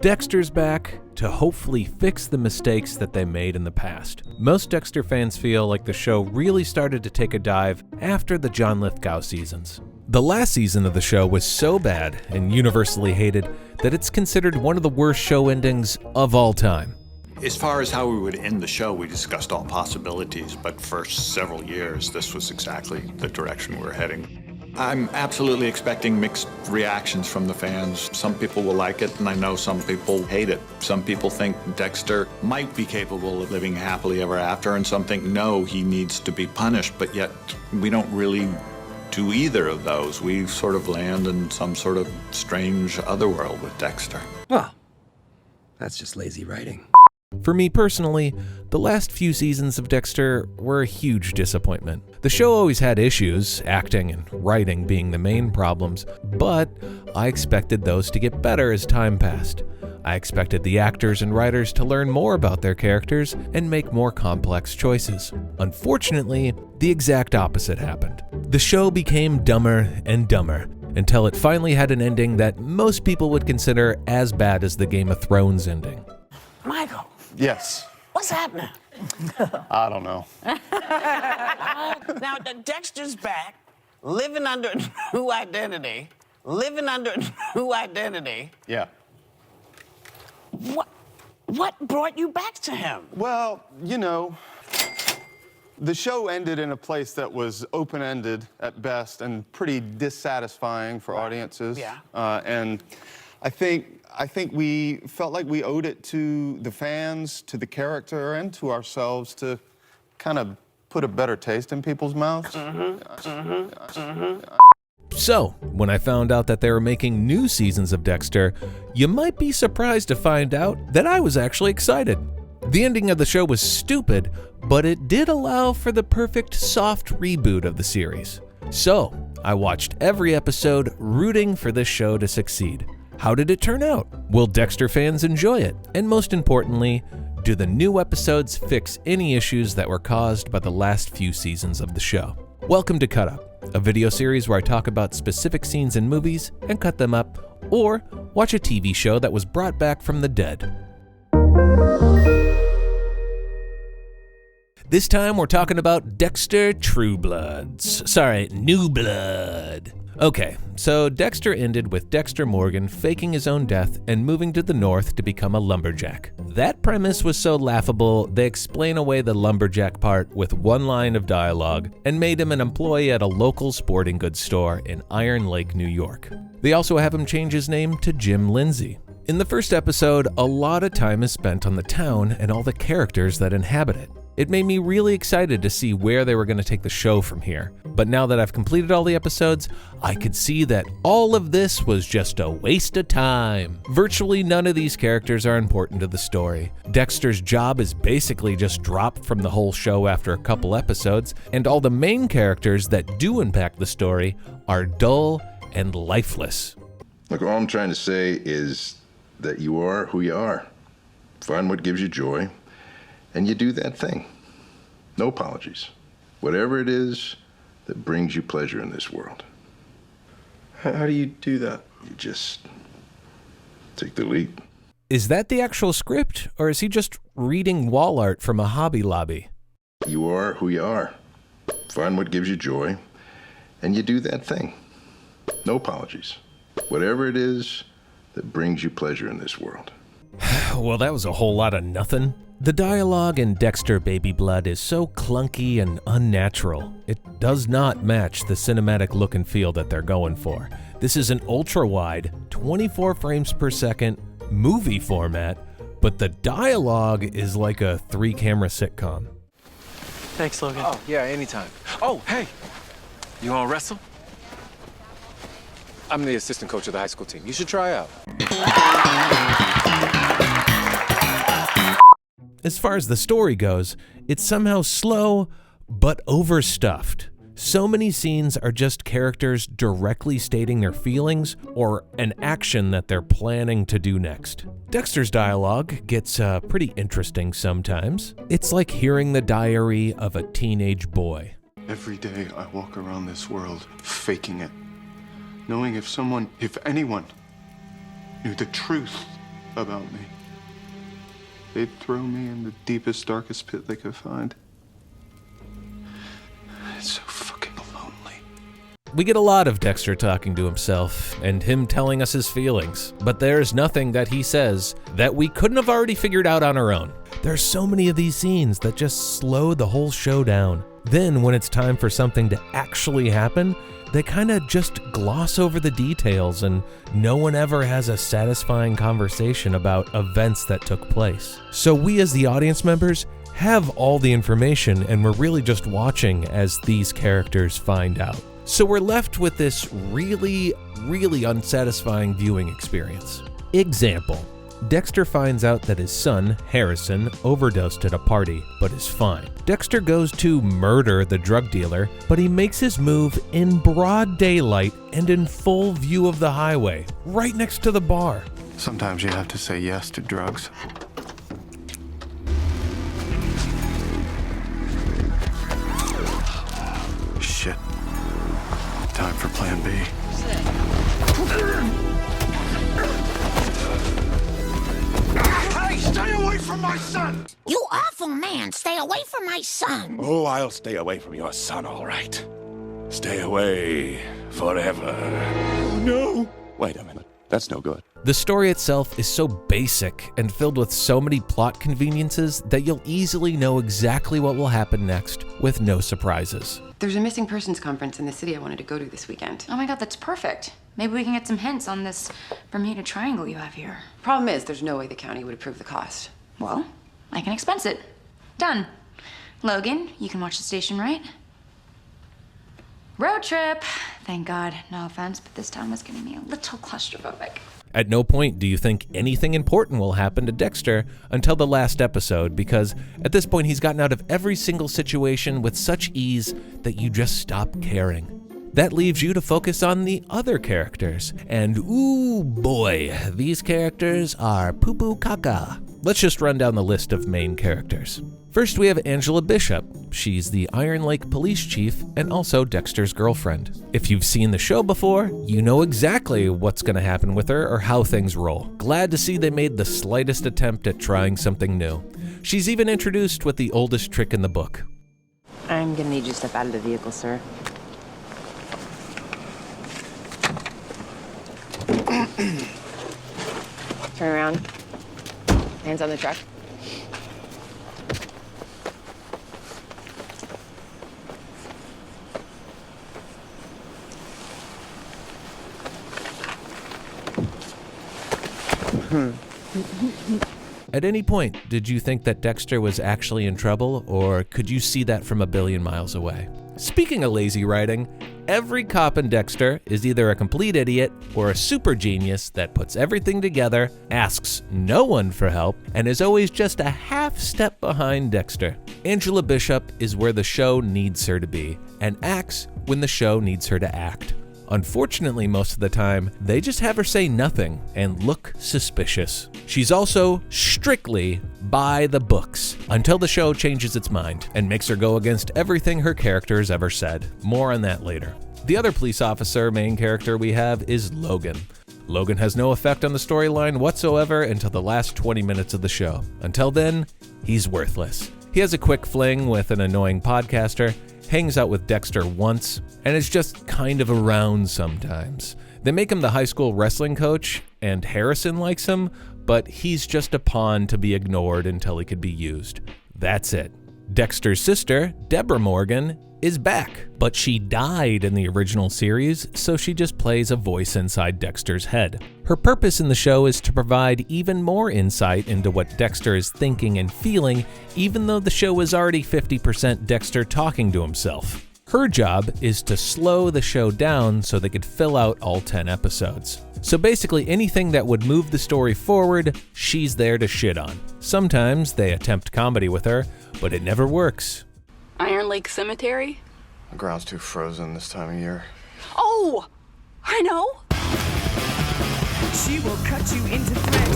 Dexter's back to hopefully fix the mistakes that they made in the past. Most Dexter fans feel like the show really started to take a dive after the John Lithgow seasons. The last season of the show was so bad and universally hated that it's considered one of the worst show endings of all time. As far as how we would end the show, we discussed all possibilities, but for several years, this was exactly the direction we're heading. I'm absolutely expecting mixed reactions from the fans. Some people will like it, and I know some people hate it. Some people think Dexter might be capable of living happily ever after, and some think, no, he needs to be punished, but yet we don't really do either of those. We sort of land in some sort of strange otherworld with Dexter. Well, that's just lazy writing. For me personally, the last few seasons of Dexter were a huge disappointment. The show always had issues, acting and writing being the main problems, but I expected those to get better as time passed. I expected the actors and writers to learn more about their characters and make more complex choices. Unfortunately, the exact opposite happened. The show became dumber and dumber until it finally had an ending that most people would consider as bad as the Game of Thrones ending. Michael. Yes. What's happening? I don't know. Now, Dexter's back, living under a new identity. Yeah. What brought you back to him? Well, you know, the show ended in a place that was open-ended at best and pretty dissatisfying for audiences. Yeah. And I think we felt like we owed it to the fans, to the character, and to ourselves to kind of put a better taste in people's mouths. So, when I found out that they were making new seasons of Dexter, you might be surprised to find out that I was actually excited. The ending of the show was stupid, but it did allow for the perfect soft reboot of the series. So, I watched every episode rooting for this show to succeed. How did it turn out? Will Dexter fans enjoy it? And most importantly, do the new episodes fix any issues that were caused by the last few seasons of the show? Welcome to Cut Up, a video series where I talk about specific scenes in movies and cut them up, or watch a TV show that was brought back from the dead. This time we're talking about Dexter New Blood. Okay, so Dexter ended with Dexter Morgan faking his own death and moving to the north to become a lumberjack. That premise was so laughable, they explain away the lumberjack part with one line of dialogue and made him an employee at a local sporting goods store in Iron Lake, New York. They also have him change his name to Jim Lindsay. In the first episode, a lot of time is spent on the town and all the characters that inhabit it. It made me really excited to see where they were going to take the show from here. But now that I've completed all the episodes, I could see that all of this was just a waste of time. Virtually none of these characters are important to the story. Dexter's job is basically just dropped from the whole show after a couple episodes, and all the main characters that do impact the story are dull and lifeless. Look, all I'm trying to say is that you are who you are. Find what gives you joy, and you do that thing. No apologies. Whatever it is that brings you pleasure in this world. How do you do that? You just take the leap. Is that the actual script, or is he just reading wall art from a Hobby Lobby? You are who you are. Find what gives you joy, and you do that thing. No apologies. Whatever it is that brings you pleasure in this world. Well, that was a whole lot of nothing. The dialogue in Dexter Baby Blood is so clunky and unnatural. It does not match the cinematic look and feel that they're going for. This is an ultra-wide, 24 frames per second movie format, but the dialogue is like a 3-camera sitcom. Thanks, Logan. Oh, yeah, anytime. Oh, hey, you wanna wrestle? I'm the assistant coach of the high school team. You should try out. As far as the story goes, it's somehow slow, but overstuffed. So many scenes are just characters directly stating their feelings or an action that they're planning to do next. Dexter's dialogue gets pretty interesting sometimes. It's like hearing the diary of a teenage boy. Every day I walk around this world faking it, knowing if anyone knew the truth about me. They'd throw me in the deepest, darkest pit they could find. It's so fucking lonely. We get a lot of Dexter talking to himself and him telling us his feelings, but there's nothing that he says that we couldn't have already figured out on our own. There's so many of these scenes that just slow the whole show down. Then when it's time for something to actually happen, they kind of just gloss over the details and no one ever has a satisfying conversation about events that took place. So we as the audience members have all the information and we're really just watching as these characters find out. So we're left with this really unsatisfying viewing experience. Example. Dexter finds out that his son, Harrison, overdosed at a party, but is fine. Dexter goes to murder the drug dealer, but he makes his move in broad daylight and in full view of the highway, right next to the bar. Sometimes you have to say yes to drugs. Shit. Time for plan B. Hey, stay away from my son! You awful man, stay away from my son. Oh, I'll stay away from your son, all right. Stay away forever. Oh, no. Wait a minute. That's no good. The story itself is so basic and filled with so many plot conveniences that you'll easily know exactly what will happen next with no surprises. There's a missing persons conference in the city I wanted to go to this weekend. Oh my God, that's perfect. Maybe we can get some hints on this Bermuda Triangle you have here. Problem is, there's no way the county would approve the cost. Well, I can expense it. Done. Logan, you can watch the station, right? Road trip. Thank God. No offense, but this town was getting me a little claustrophobic. At no point do you think anything important will happen to Dexter until the last episode, because at this point he's gotten out of every single situation with such ease that you just stop caring. That leaves you to focus on the other characters, and ooh boy, these characters are poo-poo caca. Let's just run down the list of main characters. First, we have Angela Bishop. She's the Iron Lake police chief and also Dexter's girlfriend. If you've seen the show before, you know exactly what's going to happen with her or how things roll. Glad to see they made the slightest attempt at trying something new. She's even introduced with the oldest trick in the book. I'm gonna need you to step out of the vehicle, sir. Turn around. Hands on the truck. At any point, did you think that Dexter was actually in trouble, or could you see that from a billion miles away? Speaking of lazy writing, every cop in Dexter is either a complete idiot or a super genius that puts everything together, asks no one for help, and is always just a half step behind Dexter. Angela Bishop is where the show needs her to be, and acts when the show needs her to act. Unfortunately, most of the time, they just have her say nothing and look suspicious. She's also strictly by the books until the show changes its mind and makes her go against everything her character's ever said. More on that later. The other police officer main character we have is Logan. Logan has no effect on the storyline whatsoever until the last 20 minutes of the show. Until then, he's worthless. He has a quick fling with an annoying podcaster, hangs out with Dexter once, and is just kind of around sometimes. They make him the high school wrestling coach, and Harrison likes him, but he's just a pawn to be ignored until he could be used. That's it. Dexter's sister, Dexter Morgan, is back, but she died in the original series, so she just plays a voice inside Dexter's head. Her purpose in the show is to provide even more insight into what Dexter is thinking and feeling, even though the show is already 50% Dexter talking to himself. Her job is to slow the show down so they could fill out all 10 episodes. So basically anything that would move the story forward, she's there to shit on. Sometimes they attempt comedy with her, but it never works. Iron Lake Cemetery? The ground's too frozen this time of year. Oh, I know. She will cut you into thread.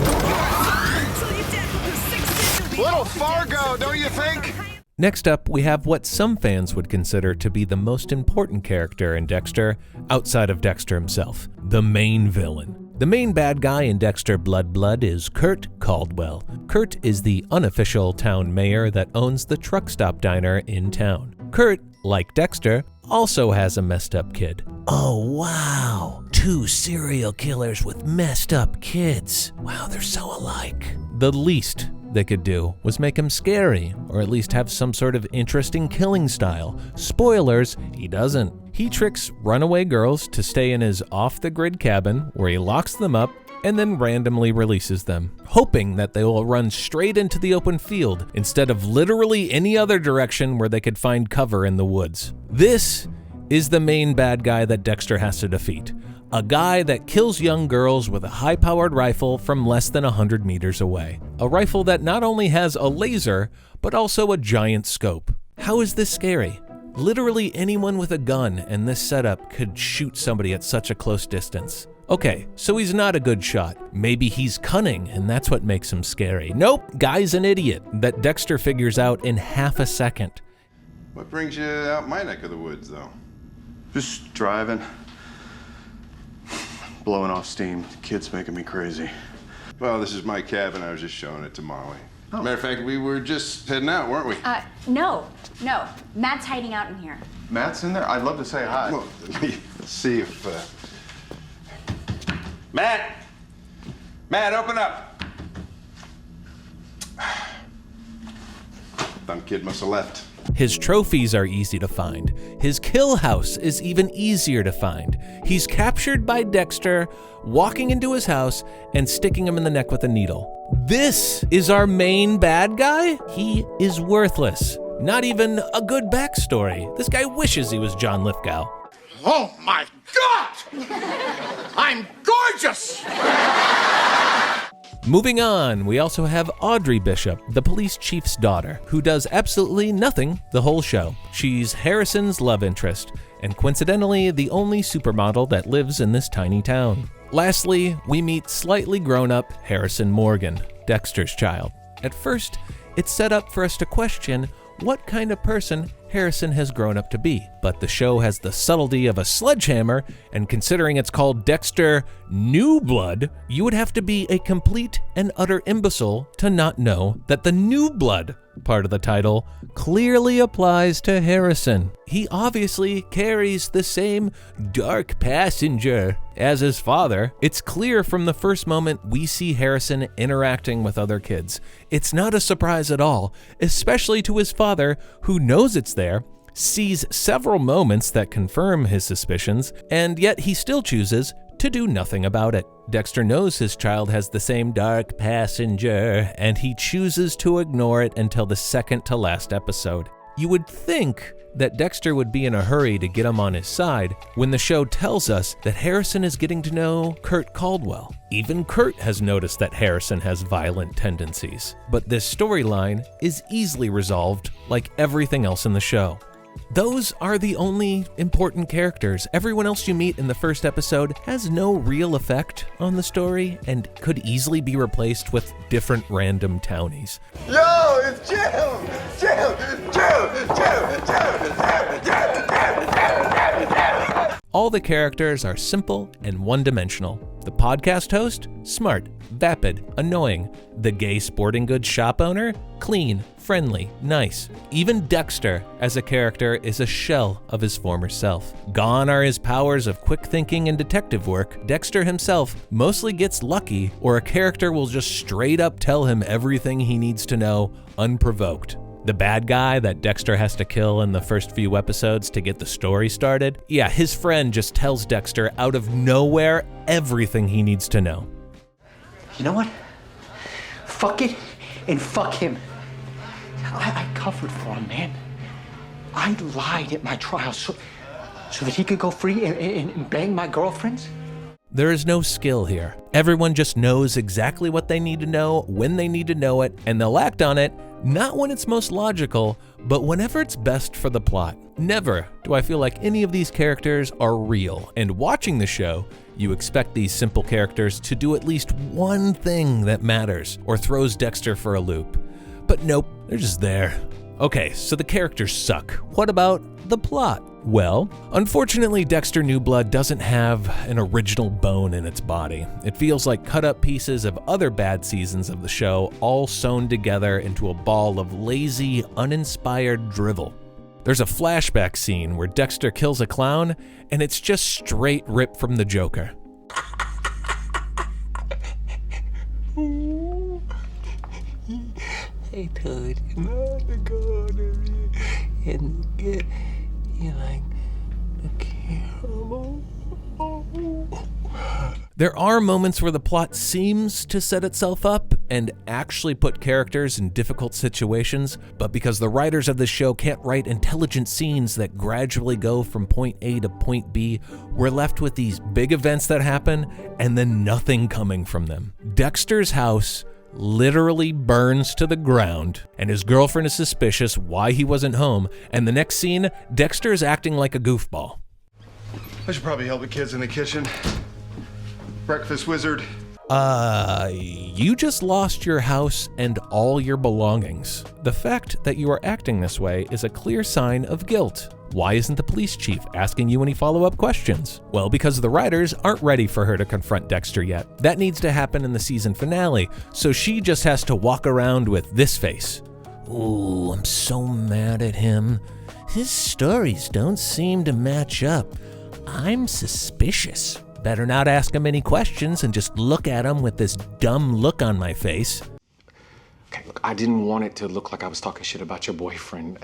Little Fargo, don't you think? Next up, we have what some fans would consider to be the most important character in Dexter, outside of Dexter himself, the main villain. The main bad guy in Dexter Blood is Kurt Caldwell. Kurt is the unofficial town mayor that owns the truck stop diner in town. Kurt, like Dexter, also has a messed up kid. Oh wow, 2 serial killers with messed up kids. Wow, they're so alike. The least they could do was make him scary, or at least have some sort of interesting killing style. Spoilers, he doesn't. He tricks runaway girls to stay in his off-the-grid cabin where he locks them up and then randomly releases them, hoping that they will run straight into the open field instead of literally any other direction where they could find cover in the woods. This is the main bad guy that Dexter has to defeat. A guy that kills young girls with a high-powered rifle from less than 100 meters away. A rifle that not only has a laser, but also a giant scope. How is this scary? Literally anyone with a gun in this setup could shoot somebody at such a close distance. Okay, so he's not a good shot. Maybe he's cunning and that's what makes him scary. Nope, guy's an idiot that Dexter figures out in half a second. What brings you out my neck of the woods, though? Just driving. Blowing off steam. The kid's making me crazy. Well, this is my cabin. I was just showing it to Molly. Matter of fact, we were just heading out, weren't we? No. Matt's hiding out in here. Matt's in there? I'd love to say hi. Well, let's see if... Matt! Matt, open up! Dumb kid must have left. His trophies are easy to find. His kill house is even easier to find. He's captured by Dexter, walking into his house and sticking him in the neck with a needle. This is our main bad guy? He is worthless. Not even a good backstory. This guy wishes he was John Lithgow. Oh my God! I'm gorgeous! Moving on, we also have Audrey Bishop, the police chief's daughter, who does absolutely nothing the whole show. She's Harrison's love interest, and coincidentally, the only supermodel that lives in this tiny town. Lastly, we meet slightly grown-up Harrison Morgan, Dexter's child. At first, it's set up for us to question what kind of person Harrison has grown up to be. But the show has the subtlety of a sledgehammer, and considering it's called Dexter New Blood, you would have to be a complete and utter imbecile to not know that the New Blood part of the title clearly applies to Harrison. He obviously carries the same dark passenger as his father. It's clear from the first moment we see Harrison interacting with other kids. It's not a surprise at all, especially to his father, who knows it's there, sees several moments that confirm his suspicions, and yet he still chooses to do nothing about it. Dexter knows his child has the same dark passenger, and he chooses to ignore it until the second to last episode. You would think that Dexter would be in a hurry to get him on his side when the show tells us that Harrison is getting to know Kurt Caldwell. Even Kurt has noticed that Harrison has violent tendencies. But this storyline is easily resolved like everything else in the show. Those are the only important characters. Everyone else you meet in the first episode has no real effect on the story and could easily be replaced with different random townies. Yo, it's Jim! All the characters are simple and one-dimensional. The podcast host, smart, vapid, annoying. The gay sporting goods shop owner, clean, friendly, nice. Even Dexter, as a character, is a shell of his former self. Gone are his powers of quick thinking and detective work. Dexter himself mostly gets lucky, or a character will just straight up tell him everything he needs to know, unprovoked. The bad guy that Dexter has to kill in the first few episodes to get the story started, yeah, his friend just tells Dexter out of nowhere everything he needs to know. You know what? Fuck it and fuck him. I covered for him, man. I lied at my trial so that he could go free and bang my girlfriends. There is no skill here. Everyone just knows exactly what they need to know, when they need to know it, and they'll act on it, not when it's most logical, but whenever it's best for the plot. Never do I feel like any of these characters are real, and watching the show, you expect these simple characters to do at least one thing that matters, or throws Dexter for a loop. But nope, they're just there. Okay, so the characters suck. What about the plot? Well, unfortunately, Dexter New Blood doesn't have an original bone in its body. It feels like cut up pieces of other bad seasons of the show, all sewn together into a ball of lazy, uninspired drivel. There's a flashback scene where Dexter kills a clown, and it's just straight ripped from the Joker. I told you not to go to me and get you like the caramel. There are moments where the plot seems to set itself up and actually put characters in difficult situations, but because the writers of the show can't write intelligent scenes that gradually go from point A to point B, we're left with these big events that happen and then nothing coming from them. Dexter's house literally burns to the ground, and his girlfriend is suspicious why he wasn't home, and the next scene, Dexter is acting like a goofball. I should probably help the kids in the kitchen. Breakfast wizard. You just lost your house and all your belongings. The fact that you are acting this way is a clear sign of guilt. Why isn't the police chief asking you any follow-up questions? Well, because the writers aren't ready for her to confront Dexter yet. That needs to happen in the season finale, so she just has to walk around with this face. Ooh, I'm so mad at him. His stories don't seem to match up. I'm suspicious. Better not ask him any questions and just look at him with this dumb look on my face. Okay, look, I didn't want it to look like I was talking shit about your boyfriend.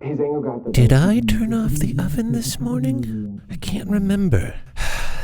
His anger got the... Did I turn off the oven this morning? I can't remember.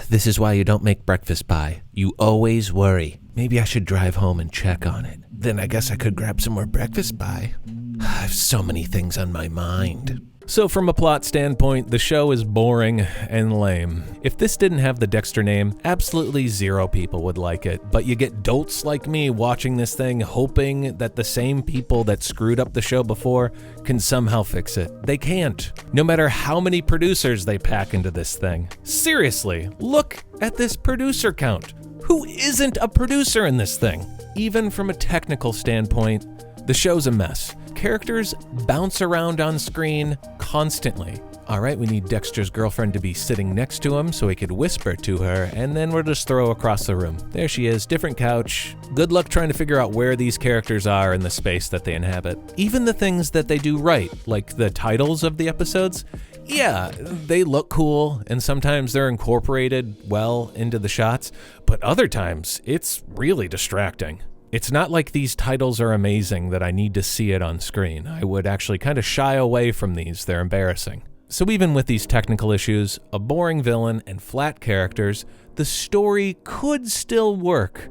This is why you don't make breakfast pie. You always worry. Maybe I should drive home and check on it. Then I guess I could grab some more breakfast pie. I have so many things on my mind. So from a plot standpoint, the show is boring and lame. If this didn't have the Dexter name, absolutely zero people would like it, but you get dolts like me watching this thing hoping that the same people that screwed up the show before can somehow fix it. They can't, no matter how many producers they pack into this thing. Seriously, look at this producer count. Who isn't a producer in this thing? Even from a technical standpoint, the show's a mess. Characters bounce around on screen constantly. All right, we need Dexter's girlfriend to be sitting next to him so he could whisper to her, and then we'll just throw across the room. There she is, different couch. Good luck trying to figure out where these characters are in the space that they inhabit. Even the things that they do right, like the titles of the episodes, yeah, they look cool, and sometimes they're incorporated well into the shots, but other times it's really distracting. It's not like these titles are amazing that I need to see it on screen. I would actually kind of shy away from these. They're embarrassing. So even with these technical issues, a boring villain, and flat characters, the story could still work.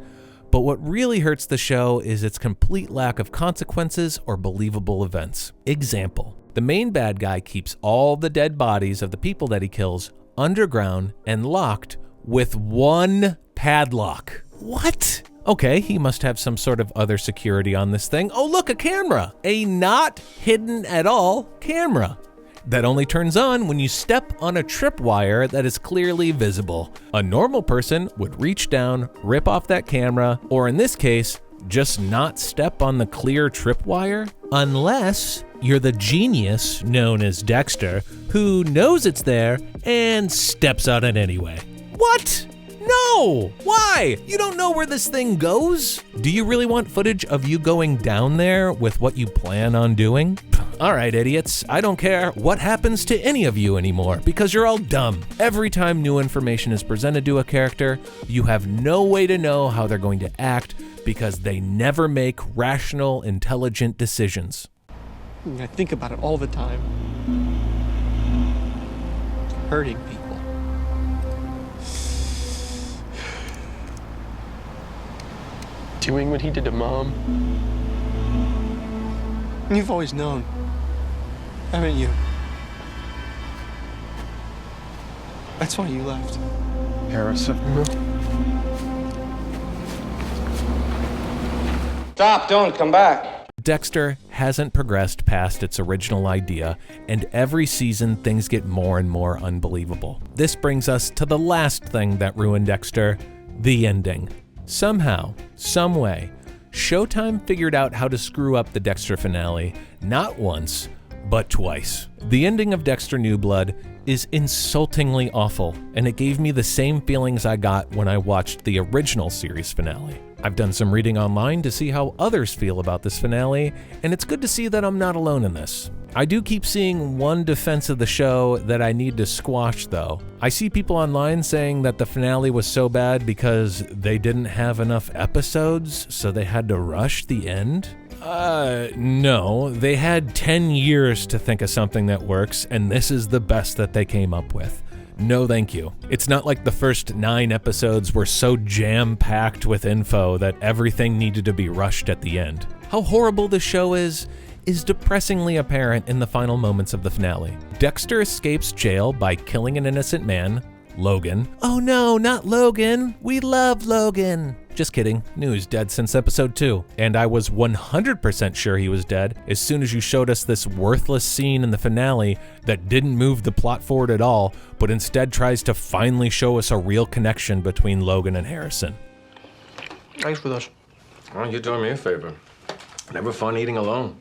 But what really hurts the show is its complete lack of consequences or believable events. Example, the main bad guy keeps all the dead bodies of the people that he kills underground and locked with one padlock. What? Okay, he must have some sort of other security on this thing. Oh, look, a camera! A not hidden at all camera that only turns on when you step on a tripwire that is clearly visible. A normal person would reach down, rip off that camera, or in this case, just not step on the clear tripwire, unless you're the genius known as Dexter, who knows it's there and steps on it anyway. What? No! Why? You don't know where this thing goes? Do you really want footage of you going down there with what you plan on doing? All right, idiots, I don't care what happens to any of you anymore because you're all dumb. Every time new information is presented to a character, you have no way to know how they're going to act because they never make rational, intelligent decisions. I think about it all the time. Hurting people. Doing what he did to Mom. You've always known, haven't you? That's why you left. Harrison. Stop, don't come back. Dexter hasn't progressed past its original idea, and every season things get more and more unbelievable. This brings us to the last thing that ruined Dexter, the ending. Somehow, someway, Showtime figured out how to screw up the Dexter finale, not once, but twice. The ending of Dexter New Blood is insultingly awful, and it gave me the same feelings I got when I watched the original series finale. I've done some reading online to see how others feel about this finale, and it's good to see that I'm not alone in this. I do keep seeing one defense of the show that I need to squash, though. I see people online saying that the finale was so bad because they didn't have enough episodes, so they had to rush the end. No, they had 10 years to think of something that works, and this is the best that they came up with. No thank you. It's not like the first 9 episodes were so jam-packed with info that everything needed to be rushed at the end. How horrible the show is depressingly apparent in the final moments of the finale. Dexter escapes jail by killing an innocent man, Logan. Oh no, not Logan. We love Logan. Just kidding. Knew he was dead since episode 2. And I was 100% sure he was dead as soon as you showed us this worthless scene in the finale that didn't move the plot forward at all, but instead tries to finally show us a real connection between Logan and Harrison. Thanks for this. Well, you're doing me a favor. Never fun eating alone.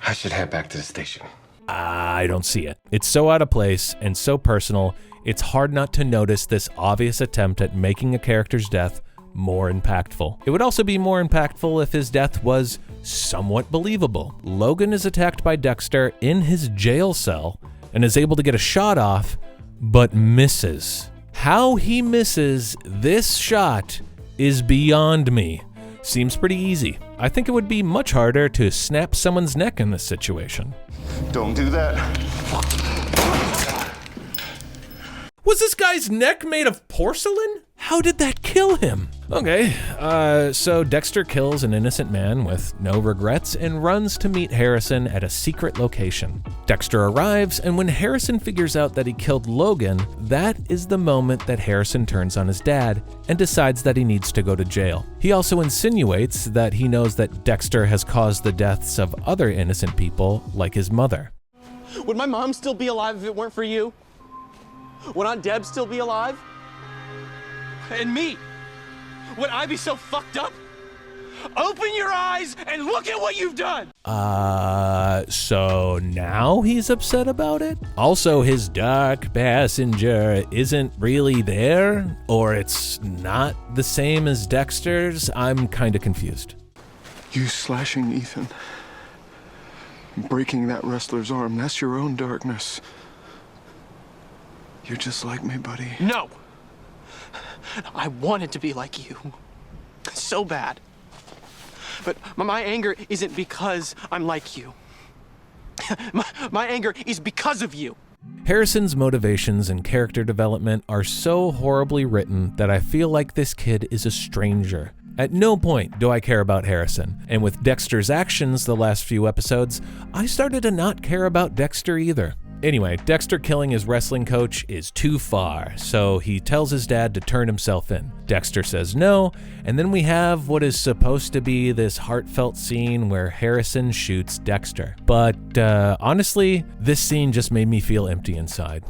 I should head back to the station. I don't see it. It's so out of place and so personal, it's hard not to notice this obvious attempt at making a character's death more impactful. It would also be more impactful if his death was somewhat believable. Logan is attacked by Dexter in his jail cell and is able to get a shot off, but misses. How he misses this shot is beyond me. Seems pretty easy. I think it would be much harder to snap someone's neck in this situation. Don't do that. Was this guy's neck made of porcelain? How did that kill him? Okay, so Dexter kills an innocent man with no regrets and runs to meet Harrison at a secret location. Dexter arrives, and when Harrison figures out that he killed Logan, that is the moment that Harrison turns on his dad and decides that he needs to go to jail. He also insinuates that he knows that Dexter has caused the deaths of other innocent people, like his mother. Would my mom still be alive if it weren't for you? Would Aunt Deb still be alive? And me? Would I be so fucked up? Open your eyes and look at what you've done! So now he's upset about it? Also, his dark passenger isn't really there? Or it's not the same as Dexter's? I'm kinda confused. You slashing Ethan, breaking that wrestler's arm, that's your own darkness. You're just like me, buddy. No! I wanted to be like you. So bad. But my anger isn't because I'm like you. My anger is because of you. Harrison's motivations and character development are so horribly written that I feel like this kid is a stranger. At no point do I care about Harrison, and with Dexter's actions the last few episodes, I started to not care about Dexter either. Anyway, Dexter killing his wrestling coach is too far, so he tells his dad to turn himself in. Dexter says no, and then we have what is supposed to be this heartfelt scene where Harrison shoots Dexter. But honestly, this scene just made me feel empty inside.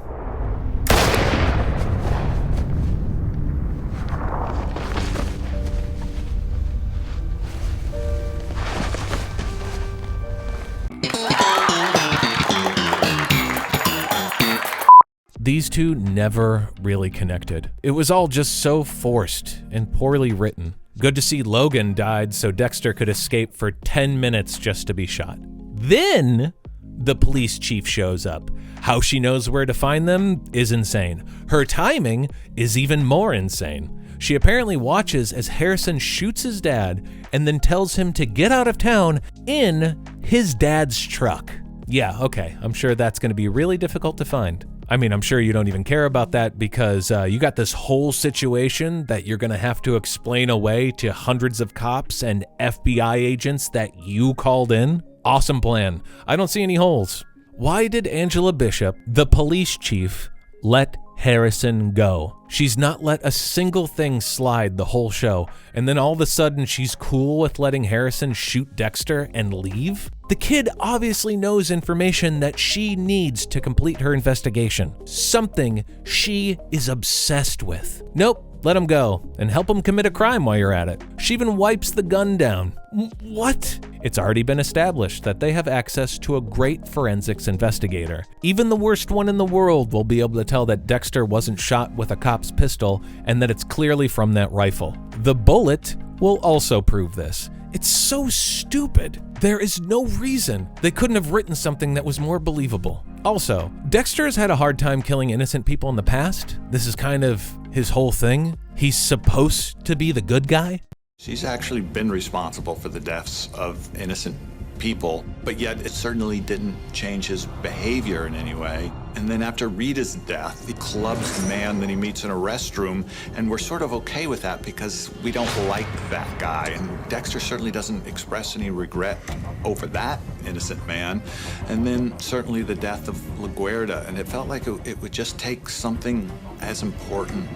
These two never really connected. It was all just so forced and poorly written. Good to see Logan died so Dexter could escape for 10 minutes just to be shot. Then the police chief shows up. How she knows where to find them is insane. Her timing is even more insane. She apparently watches as Harrison shoots his dad and then tells him to get out of town in his dad's truck. Yeah, okay, I'm sure that's gonna be really difficult to find. I mean, I'm sure you don't even care about that because you got this whole situation that you're gonna have to explain away to hundreds of cops and FBI agents that you called in. Awesome plan. I don't see any holes. Why did Angela Bishop, the police chief, let Harrison go? She's not let a single thing slide the whole show, and then all of a sudden she's cool with letting Harrison shoot Dexter and leave? The kid obviously knows information that she needs to complete her investigation. Something she is obsessed with. Nope, let him go, and help him commit a crime while you're at it. She even wipes the gun down. What? It's already been established that they have access to a great forensics investigator. Even the worst one in the world will be able to tell that Dexter wasn't shot with a cop's pistol and that it's clearly from that rifle. The bullet will also prove this. It's so stupid. There is no reason they couldn't have written something that was more believable. Also, Dexter has had a hard time killing innocent people in the past. This is kind of his whole thing. He's supposed to be the good guy. She's actually been responsible for the deaths of innocent people, but yet it certainly didn't change his behavior in any way. And then after Rita's death, he clubs the man that he meets in a restroom, and we're sort of okay with that because we don't like that guy. And Dexter certainly doesn't express any regret over that innocent man. And then certainly the death of LaGuardia, and it felt like it would just take something as important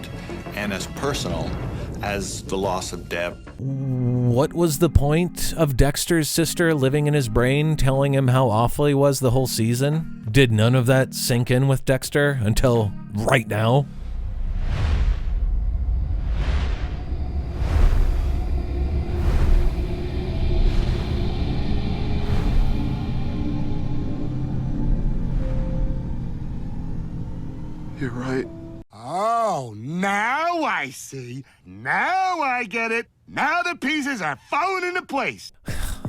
and as personal as the loss of Deb. What was the point of Dexter's sister living in his brain, telling him how awful he was the whole season? Did none of that sink in with Dexter until right now? You're right. Oh, now I see. Now I get it. Now the pieces are falling into place.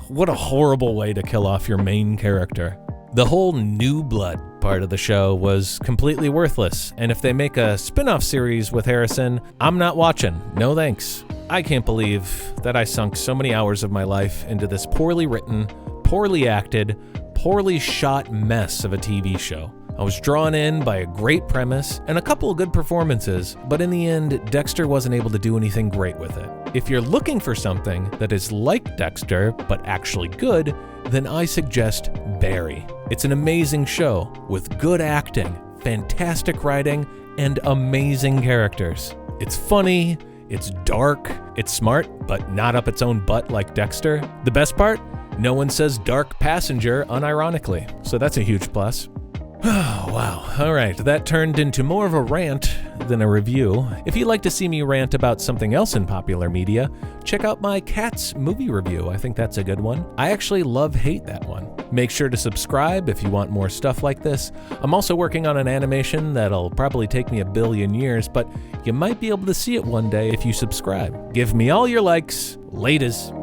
What a horrible way to kill off your main character. The whole New Blood part of the show was completely worthless, and if they make a spin-off series with Harrison, I'm not watching. No thanks. I can't believe that I sunk so many hours of my life into this poorly written, poorly acted, poorly shot mess of a TV show. I was drawn in by a great premise and a couple of good performances, but in the end, Dexter wasn't able to do anything great with it. If you're looking for something that is like Dexter, but actually good, then I suggest Barry. It's an amazing show with good acting, fantastic writing, and amazing characters. It's funny, it's dark, it's smart, but not up its own butt like Dexter. The best part? No one says dark passenger unironically, so that's a huge plus. Oh, wow. All right, that turned into more of a rant than a review. If you'd like to see me rant about something else in popular media, check out my Cats movie review. I think that's a good one. I actually love-hate that one. Make sure to subscribe if you want more stuff like this. I'm also working on an animation that'll probably take me 1 billion years, but you might be able to see it one day if you subscribe. Give me all your likes. Laters.